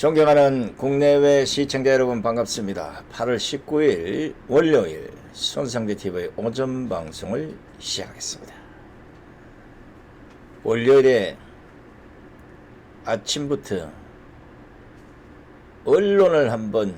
존경하는 국내외 시청자 여러분 반갑습니다. 8월 19일 월요일 손상대TV의 오전 방송을 시작하겠습니다. 월요일에 아침부터 언론을 한번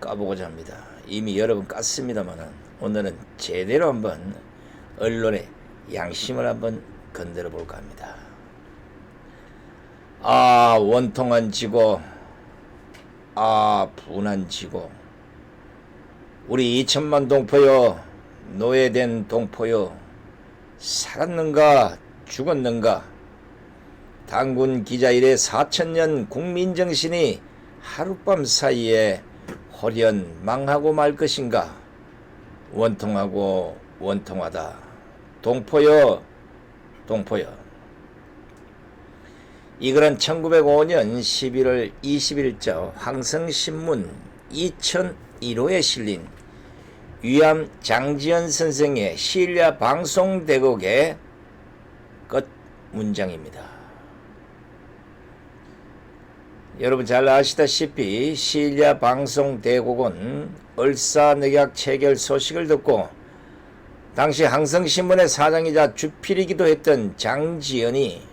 까보고자 합니다. 이미 여러 번 깠습니다만 오늘은 제대로 한번 언론의 양심을 한번 건드려 볼까 합니다. 원통한 지고, 분한 지고, 우리 2천만 동포요, 노예된 동포요, 살았는가 죽었는가. 당군 기자 이래 4천년 국민정신이 하룻밤 사이에 홀연 망하고 말 것인가. 원통하고 원통하다. 동포요, 동포요. 이 글은 1905년 11월 20일자 황성신문 2001호에 실린 위암 장지연 선생의 시일야 방송대곡의 끝 문장입니다. 여러분 잘 아시다시피 시일야 방송대곡은 을사늑약 체결 소식을 듣고 당시 항성신문의 사장이자 주필이기도 했던 장지연이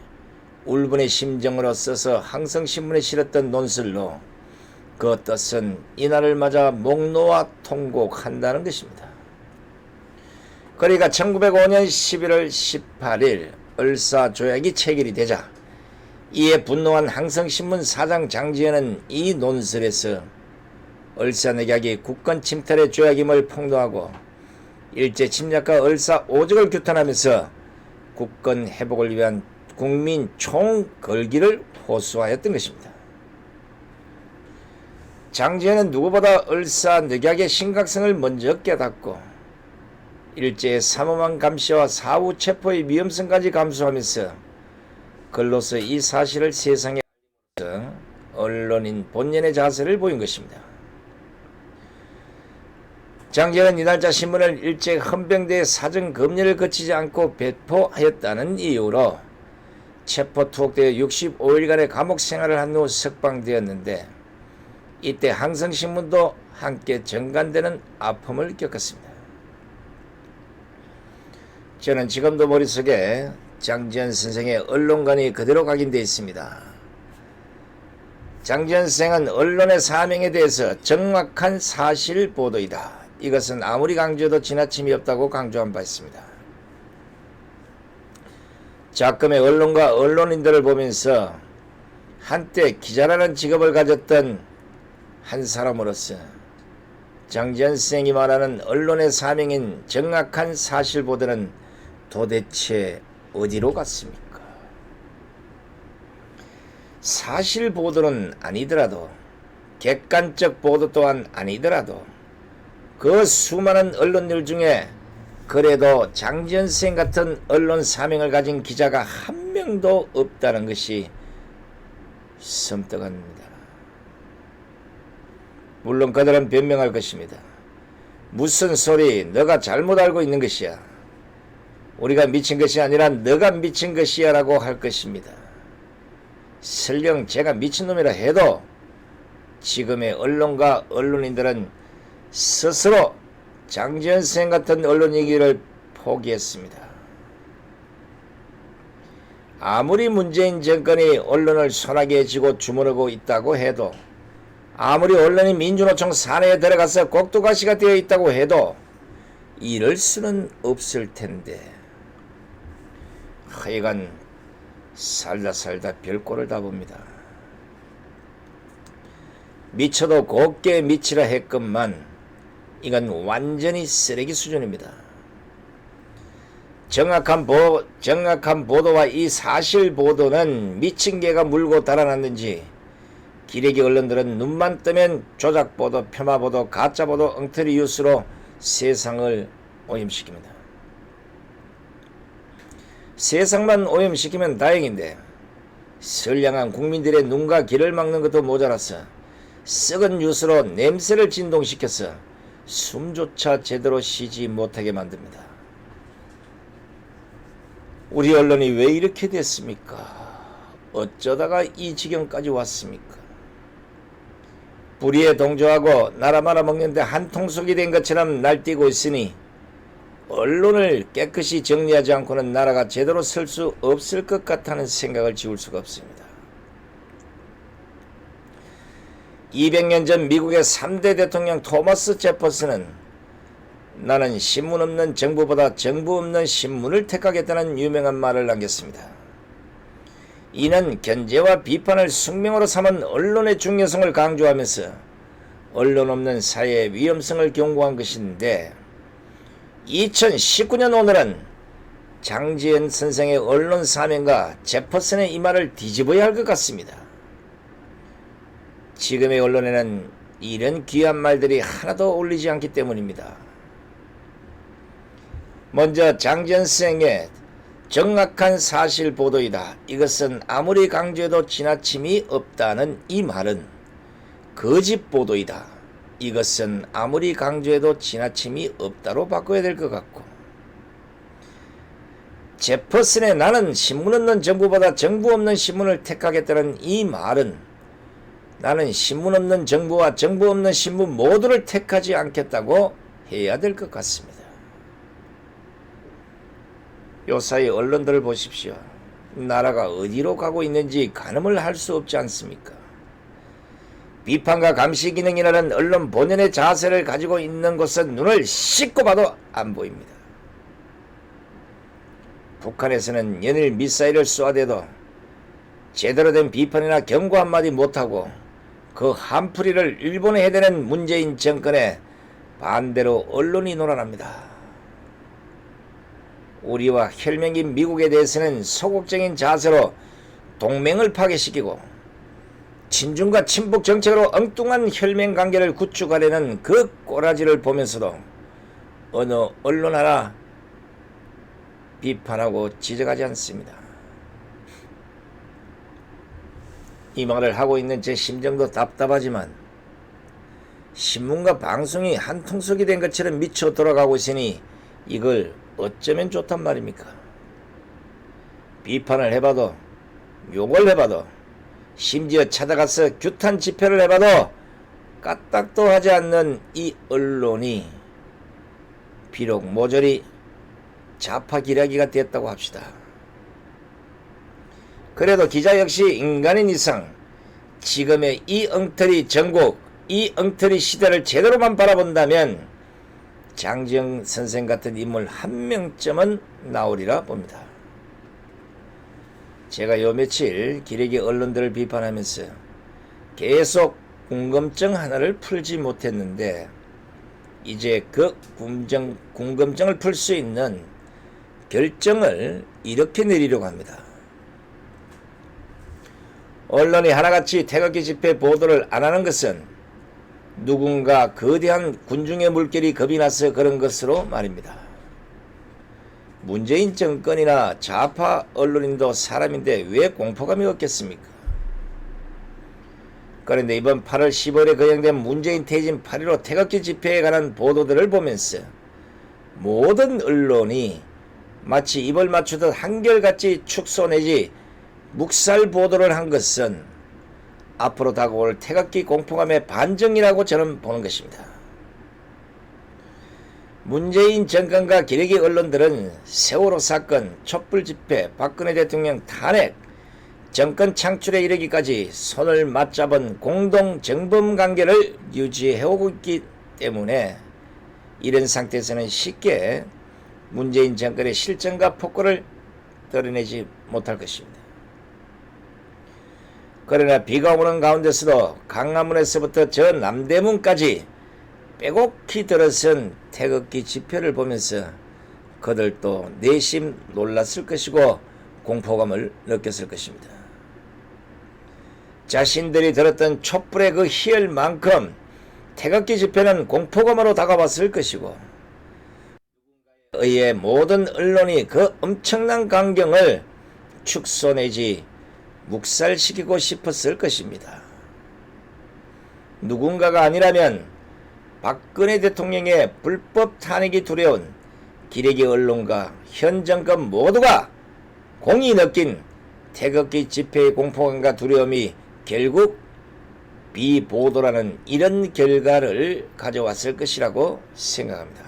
울분의 심정으로 써서 항성신문에 실었던 논설로 그 뜻은 이날을 맞아 목 놓아 통곡한다는 것입니다. 그러니까 1905년 11월 18일 을사조약이 체결이 되자 이에 분노한 항성신문 사장 장지연은 이 논설에서 을사늑약이 국권 침탈의 조약임을 폭로하고 일제 침략과 을사 오적을 규탄하면서 국권 회복을 위한 국민 총걸기를 호소하였던 것입니다. 장지연은 누구보다 을사늑약의 심각성을 먼저 깨닫고 일제의 삼엄한 감시와 사후 체포의 위험성까지 감수하면서 글로서 이 사실을 세상에 알리면서 언론인 본연의 자세를 보인 것입니다. 장지연은 이날자 신문을 일제 헌병대의 사정 검열을 거치지 않고 배포하였다는 이유로 체포 투옥되어 65일간의 감옥 생활을 한 후 석방되었는데 이때 항성신문도 함께 정간되는 아픔을 겪었습니다. 저는 지금도 머릿속에 장지연 선생의 언론관이 그대로 각인되어 있습니다. 장지연 선생은 언론의 사명에 대해서 정확한 사실 보도이다. 이것은 아무리 강조해도 지나침이 없다고 강조한 바 있습니다. 작금의 언론과 언론인들을 보면서 한때 기자라는 직업을 가졌던 한 사람으로서 장지연 선생이 말하는 언론의 사명인 정확한 사실 보도는 도대체 어디로 갔습니까? 사실 보도는 아니더라도 객관적 보도 또한 아니더라도 그 수많은 언론들 중에 그래도 장지연 선생 같은 언론 사명을 가진 기자가 한 명도 없다는 것이 섬뜩합니다. 물론 그들은 변명할 것입니다. 무슨 소리, 너가 잘못 알고 있는 것이야. 우리가 미친 것이 아니라 너가 미친 것이야 라고 할 것입니다. 설령 제가 미친놈이라 해도 지금의 언론과 언론인들은 스스로 장지연 선생 같은 언론 얘기를 포기했습니다. 아무리 문재인 정권이 언론을 손아귀에 쥐고 주무르고 있다고 해도 아무리 언론이 민주노총 사내에 들어가서 꼭두가시가 되어 있다고 해도 이럴 수는 없을 텐데 하여간 살다 별꼴을 다 봅니다. 미쳐도 곱게 미치라 했건만 이건 완전히 쓰레기 수준입니다. 정확한 보도와 이 사실 보도는 미친 개가 물고 달아났는지 기레기 언론들은 눈만 뜨면 조작보도, 폄하보도, 가짜보도, 엉터리 뉴스로 세상을 오염시킵니다. 세상만 오염시키면 다행인데 선량한 국민들의 눈과 귀를 막는 것도 모자라서 썩은 뉴스로 냄새를 진동시켜서 숨조차 제대로 쉬지 못하게 만듭니다. 우리 언론이 왜 이렇게 됐습니까? 어쩌다가 이 지경까지 왔습니까? 불의에 동조하고 나라 말아먹는데 한통속이 된 것처럼 날뛰고 있으니 언론을 깨끗이 정리하지 않고는 나라가 제대로 설 수 없을 것 같다는 생각을 지울 수가 없습니다. 200년 전 미국의 3대 대통령 토마스 제퍼슨은 나는 신문 없는 정부보다 정부 없는 신문을 택하겠다는 유명한 말을 남겼습니다. 이는 견제와 비판을 숙명으로 삼은 언론의 중요성을 강조하면서 언론 없는 사회의 위험성을 경고한 것인데 2019년 오늘은 장지현 선생의 언론 사명과 제퍼슨의 이 말을 뒤집어야 할 것 같습니다. 지금의 언론에는 이런 귀한 말들이 하나도 어울리지 않기 때문입니다. 먼저 장지현 선생의 정확한 사실 보도이다. 이것은 아무리 강조해도 지나침이 없다는 이 말은 거짓 보도이다. 이것은 아무리 강조해도 지나침이 없다로 바꿔야 될 것 같고, 제퍼슨의 나는 신문 없는 정부보다 정부 없는 신문을 택하겠다는 이 말은 나는 신문 없는 정부와 정부 없는 신문 모두를 택하지 않겠다고 해야 될 것 같습니다. 요사이 언론들을 보십시오. 나라가 어디로 가고 있는지 가늠을 할 수 없지 않습니까? 비판과 감시 기능이라는 언론 본연의 자세를 가지고 있는 곳은 눈을 씻고 봐도 안 보입니다. 북한에서는 연일 미사일을 쏘아대도 제대로 된 비판이나 경고 한마디 못하고 그 한풀이를 일본에 해대는 문재인 정권에 반대로 언론이 놀아납니다. 우리와 혈맹인 미국에 대해서는 소극적인 자세로 동맹을 파괴시키고 친중과 친북 정책으로 엉뚱한 혈맹 관계를 구축하려는 그 꼬라지를 보면서도 어느 언론 하나 비판하고 지적하지 않습니다. 이 말을 하고 있는 제 심정도 답답하지만 신문과 방송이 한통속이 된 것처럼 미쳐 돌아가고 있으니 이걸 어쩌면 좋단 말입니까? 비판을 해봐도, 욕을 해봐도, 심지어 찾아가서 규탄 집회를 해봐도 까딱도 하지 않는 이 언론이 비록 모조리 좌파 기레기가 됐다고 합시다. 그래도 기자 역시 인간인 이상 지금의 이 엉터리 전국, 이 엉터리 시대를 제대로만 바라본다면 장지현 선생 같은 인물 한 명쯤은 나오리라 봅니다. 제가 요 며칠 기레기 언론들을 비판하면서 계속 궁금증 하나를 풀지 못했는데 이제 그 궁금증을 풀 수 있는 결정을 이렇게 내리려고 합니다. 언론이 하나같이 태극기 집회 보도를 안 하는 것은 누군가 거대한 군중의 물결이 겁이 나서 그런 것으로 말입니다. 문재인 정권이나 좌파 언론인도 사람인데 왜 공포감이 없겠습니까? 그런데 이번 8월 15일에 거행된 문재인 퇴진 8.15 태극기 집회에 관한 보도들을 보면서 모든 언론이 마치 입을 맞추듯 한결같이 축소 내지 묵살 보도를 한 것은 앞으로 다가올 태극기 공포감의 반증이라고 저는 보는 것입니다. 문재인 정권과 기레기 언론들은 세월호 사건, 촛불 집회, 박근혜 대통령 탄핵, 정권 창출에 이르기까지 손을 맞잡은 공동 정범 관계를 유지해오고 있기 때문에 이런 상태에서는 쉽게 문재인 정권의 실정과 폭거를 드러내지 못할 것입니다. 그러나 비가 오는 가운데서도 강화문에서부터 저 남대문까지 빼곡히 들어선 태극기 집회를 보면서 그들도 내심 놀랐을 것이고 공포감을 느꼈을 것입니다. 자신들이 들었던 촛불의 그 희열만큼 태극기 집회는 공포감으로 다가왔을 것이고 의회 모든 언론이 그 엄청난 광경을 축소 내지 묵살시키고 싶었을 것입니다. 누군가가 아니라면 박근혜 대통령의 불법 탄핵이 두려운 기레기 언론과 현 정권 모두가 공이 느낀 태극기 집회의 공포감과 두려움이 결국 비보도라는 이런 결과를 가져왔을 것이라고 생각합니다.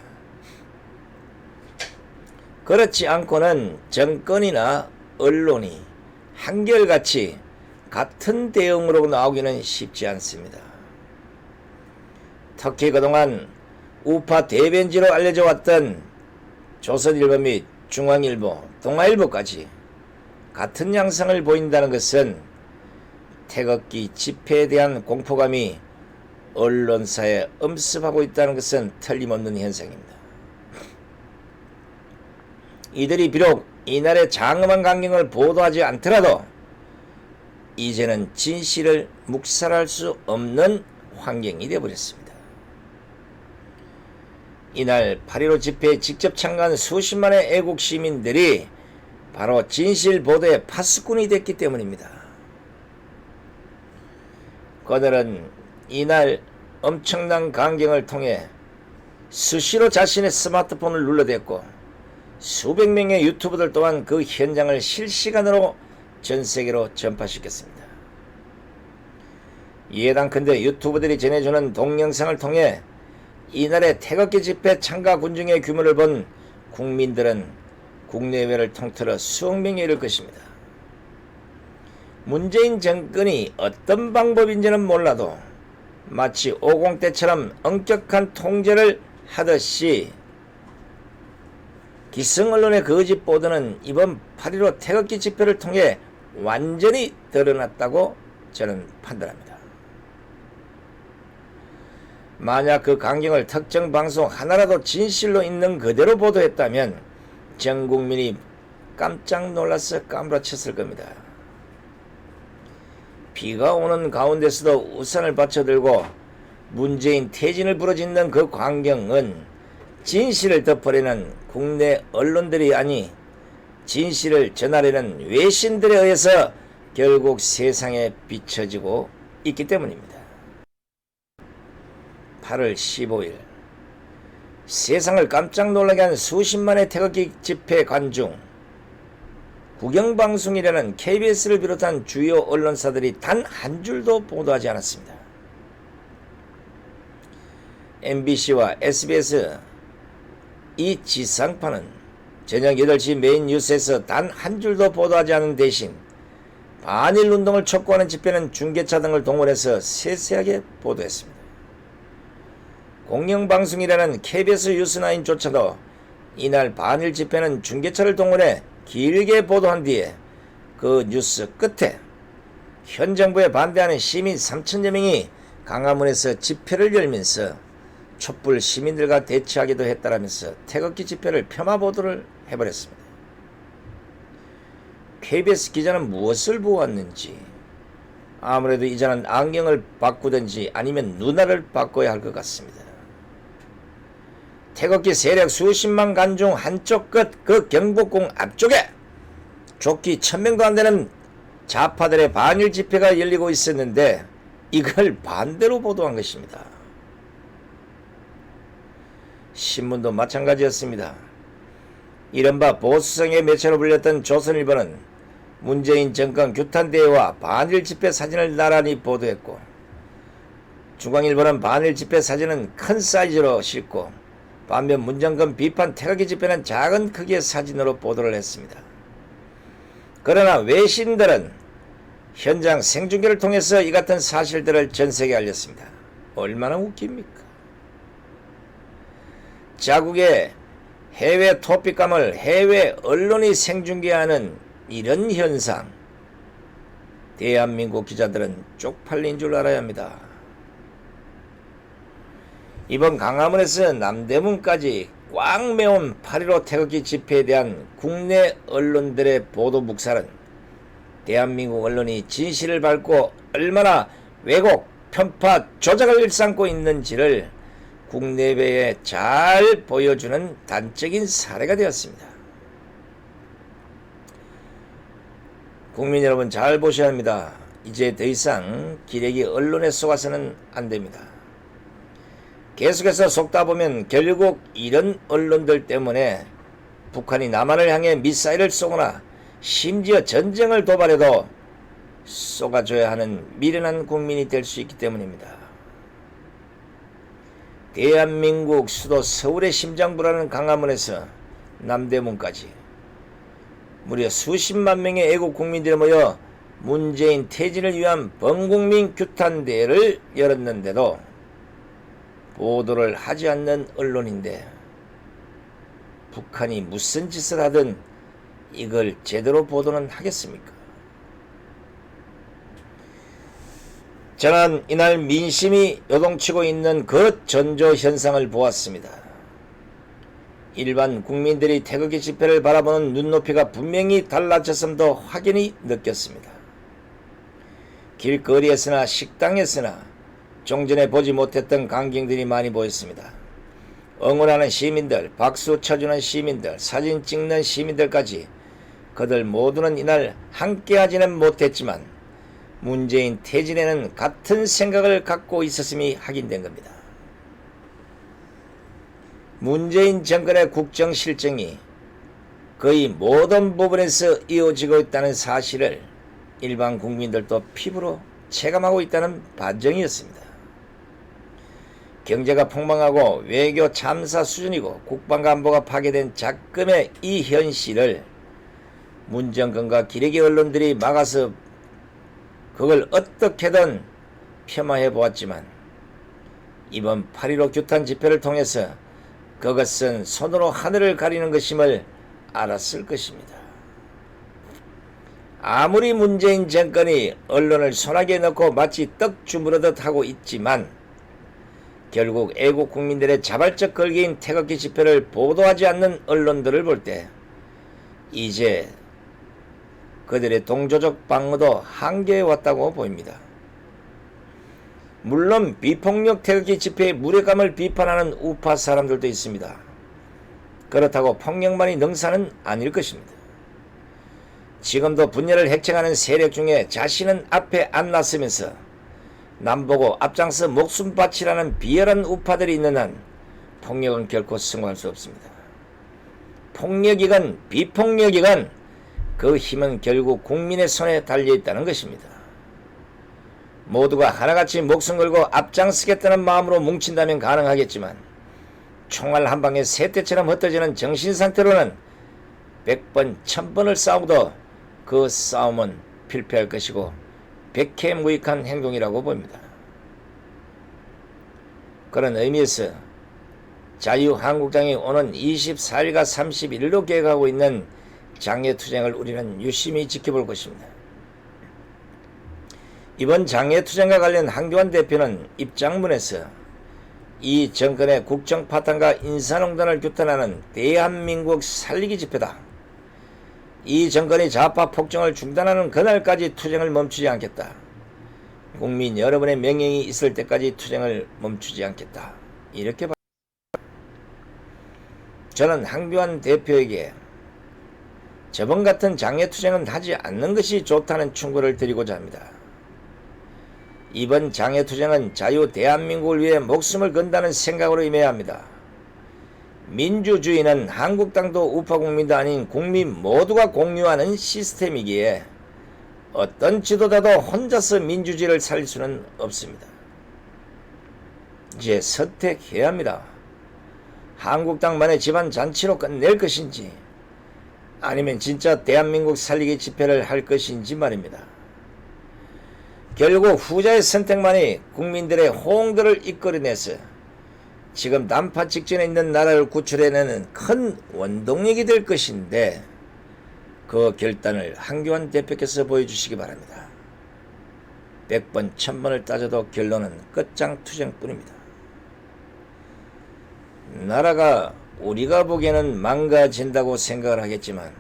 그렇지 않고는 정권이나 언론이 한결같이 같은 대응으로 나오기는 쉽지 않습니다. 특히 그동안 우파 대변지로 알려져 왔던 조선일보 및 중앙일보, 동아일보까지 같은 양상을 보인다는 것은 태극기 집회에 대한 공포감이 언론사에 엄습하고 있다는 것은 틀림없는 현상입니다. 이들이 비록 이날의 장엄한 광경을 보도하지 않더라도 이제는 진실을 묵살할 수 없는 환경이 되어버렸습니다. 이날 8.15 집회에 직접 참가한 수십만의 애국 시민들이 바로 진실 보도의 파수꾼이 됐기 때문입니다. 그들은 이날 엄청난 광경을 통해 수시로 자신의 스마트폰을 눌러댔고 수백 명의 유튜버들 또한 그 현장을 실시간으로 전 세계로 전파시켰습니다. 예당컨대 유튜버들이 전해주는 동영상을 통해 이날의 태극기 집회 참가 군중의 규모를 본 국민들은 국내외를 통틀어 수억 명에 이를 것입니다. 문재인 정권이 어떤 방법인지는 몰라도 마치 50 때처럼 엄격한 통제를 하듯이 기성 언론의 거짓 보도는 이번 8.15 태극기 집회를 통해 완전히 드러났다고 저는 판단합니다. 만약 그 광경을 특정 방송 하나라도 진실로 있는 그대로 보도했다면 전 국민이 깜짝 놀라서 까무러쳤을 겁니다. 비가 오는 가운데서도 우산을 받쳐들고 문재인 퇴진을 부르짖는 그 광경은 진실을 덮으려는 국내 언론들이 아니 진실을 전하려는 외신들에 의해서 결국 세상에 비춰지고 있기 때문입니다. 8월 15일 세상을 깜짝 놀라게 한 수십만의 태극기 집회 관중, 국영방송이라는 KBS를 비롯한 주요 언론사들이 단 한 줄도 보도하지 않았습니다. MBC와 SBS 이 지상파는 저녁 8시 메인 뉴스에서 단 한 줄도 보도하지 않은 대신 반일 운동을 촉구하는 집회는 중계차 등을 동원해서 세세하게 보도했습니다. 공영방송이라는 KBS 뉴스9조차도 이날 반일 집회는 중계차를 동원해 길게 보도한 뒤에 그 뉴스 끝에 현 정부에 반대하는 시민 3천여 명이 광화문에서 집회를 열면서 촛불 시민들과 대치하기도 했다라면서 태극기 집회를 폄하 보도를 해버렸습니다. KBS 기자는 무엇을 보았는지 아무래도 이제는 안경을 바꾸든지 아니면 눈알을 바꿔야 할 것 같습니다. 태극기 세력 수십만 간 중 한쪽 끝 그 경복궁 앞쪽에 좋기 1000명도 안 되는 좌파들의 반일 집회가 열리고 있었는데 이걸 반대로 보도한 것입니다. 신문도 마찬가지였습니다. 이른바 보수성의 매체로 불렸던 조선일보는 문재인 정권 규탄대회와 반일 집회 사진을 나란히 보도했고 중앙일보는 반일 집회 사진은 큰 사이즈로 싣고 반면 문정권 비판 태극기 집회는 작은 크기의 사진으로 보도를 했습니다. 그러나 외신들은 현장 생중계를 통해서 이 같은 사실들을 전세계에 알렸습니다. 얼마나 웃깁니까? 자국의 해외 토픽감을 해외 언론이 생중계하는 이런 현상, 대한민국 기자들은 쪽팔린 줄 알아야 합니다. 이번 광화문에서 남대문까지 꽉 메운 8.15 태극기 집회에 대한 국내 언론들의 보도 묵살은 대한민국 언론이 진실을 밟고 얼마나 왜곡, 편파, 조작을 일삼고 있는지를 국내외에 잘 보여주는 단적인 사례가 되었습니다. 국민 여러분 잘 보셔야 합니다. 이제 더 이상 기레기 언론에 속아서는 안 됩니다. 계속해서 속다 보면 결국 이런 언론들 때문에 북한이 남한을 향해 미사일을 쏘거나 심지어 전쟁을 도발해도 쏘아줘야 하는 미련한 국민이 될 수 있기 때문입니다. 대한민국 수도 서울의 심장부라는 강화문에서 남대문까지 무려 수십만 명의 애국 국민들이 모여 문재인 퇴진을 위한 범국민 규탄대회를 열었는데도 보도를 하지 않는 언론인데 북한이 무슨 짓을 하든 이걸 제대로 보도는 하겠습니까? 저는 이날 민심이 요동치고 있는 그 전조 현상을 보았습니다. 일반 국민들이 태극기 집회를 바라보는 눈높이가 분명히 달라졌음도 확연히 느꼈습니다. 길거리에서나 식당에서나 종전에 보지 못했던 광경들이 많이 보였습니다. 응원하는 시민들, 박수 쳐주는 시민들, 사진 찍는 시민들까지 그들 모두는 이날 함께하지는 못했지만 문재인 퇴진에는 같은 생각을 갖고 있었음이 확인된 겁니다. 문재인 정권의 국정 실정이 거의 모든 부분에서 이어지고 있다는 사실을 일반 국민들도 피부로 체감하고 있다는 반증이었습니다. 경제가 폭망하고 외교 참사 수준이고 국방과 안보가 파괴된 작금의 이 현실을 문정권과 기레기 언론들이 막아서 그걸 어떻게든 폄하해 보았지만 이번 8.15 규탄 집회를 통해서 그것은 손으로 하늘을 가리는 것임을 알았을 것입니다. 아무리 문재인 정권이 언론을 손아귀에 넣고 마치 떡 주무르듯 하고 있지만 결국 애국 국민들의 자발적 걸기인 태극기 집회를 보도하지 않는 언론들을 볼 때 이제 그들의 동조적 방어도 한계에 왔다고 보입니다. 물론 비폭력 태극기 집회의 무력감을 비판하는 우파 사람들도 있습니다. 그렇다고 폭력만이 능사는 아닐 것입니다. 지금도 분열을 획책하는 세력 중에 자신은 앞에 안 나서면서 남보고 앞장서 목숨 바치라는 비열한 우파들이 있는 한 폭력은 결코 승화할 수 없습니다. 폭력이건 비폭력이건 그 힘은 결국 국민의 손에 달려있다는 것입니다. 모두가 하나같이 목숨 걸고 앞장서겠다는 마음으로 뭉친다면 가능하겠지만 총알 한 방에 새떼처럼 흩어지는 정신상태로는 100번 1000번을 싸우도 그 싸움은 필패할 것이고 백해무익한 행동이라고 봅니다. 그런 의미에서 자유한국당이 오는 24일과 31일로 계획하고 있는 장애투쟁을 우리는 유심히 지켜볼 것입니다. 이번 장애투쟁과 관련 한교안 대표는 입장문에서 이 정권의 국정 파탄과 인사농단을 규탄하는 대한민국 살리기 집회다. 이 정권이 좌파 폭정을 중단하는 그날까지 투쟁을 멈추지 않겠다. 국민 여러분의 명령이 있을 때까지 투쟁을 멈추지 않겠다. 이렇게 저는 한교안 대표에게 저번 같은 장애투쟁은 하지 않는 것이 좋다는 충고를 드리고자 합니다. 이번 장애투쟁은 자유 대한민국을 위해 목숨을 건다는 생각으로 임해야 합니다. 민주주의는 한국당도 우파국민도 아닌 국민 모두가 공유하는 시스템이기에 어떤 지도자도 혼자서 민주주의를 살릴 수는 없습니다. 이제 선택해야 합니다. 한국당만의 집안 잔치로 끝낼 것인지 아니면 진짜 대한민국 살리기 집회를 할 것인지 말입니다. 결국 후자의 선택만이 국민들의 호응들을 이끌어내서 지금 난파 직전에 있는 나라를 구출해내는 큰 원동력이 될 것인데 그 결단을 한교안 대표께서 보여주시기 바랍니다. 100번 1000번을 따져도 결론은 끝장투쟁뿐입니다. 나라가 우리가 보기에는 망가진다고 생각을 하겠지만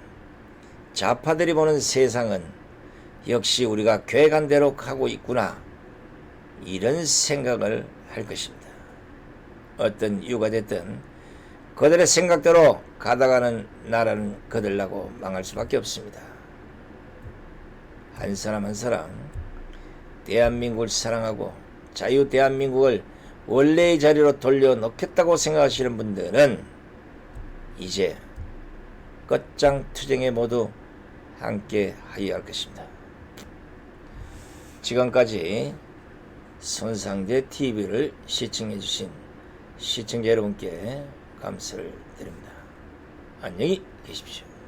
좌파들이 보는 세상은 역시 우리가 계획한 대로 가고 있구나 이런 생각을 할 것입니다. 어떤 이유가 됐든 그들의 생각대로 가다가는 나라는 그들나고 망할 수밖에 없습니다. 한 사람 한 사람 대한민국을 사랑하고 자유 대한민국을 원래의 자리로 돌려놓겠다고 생각하시는 분들은 이제 끝장투쟁에 모두 함께 하여야 할 것입니다. 지금까지 손상대 TV를 시청해 주신 시청자 여러분께 감사를 드립니다. 안녕히 계십시오.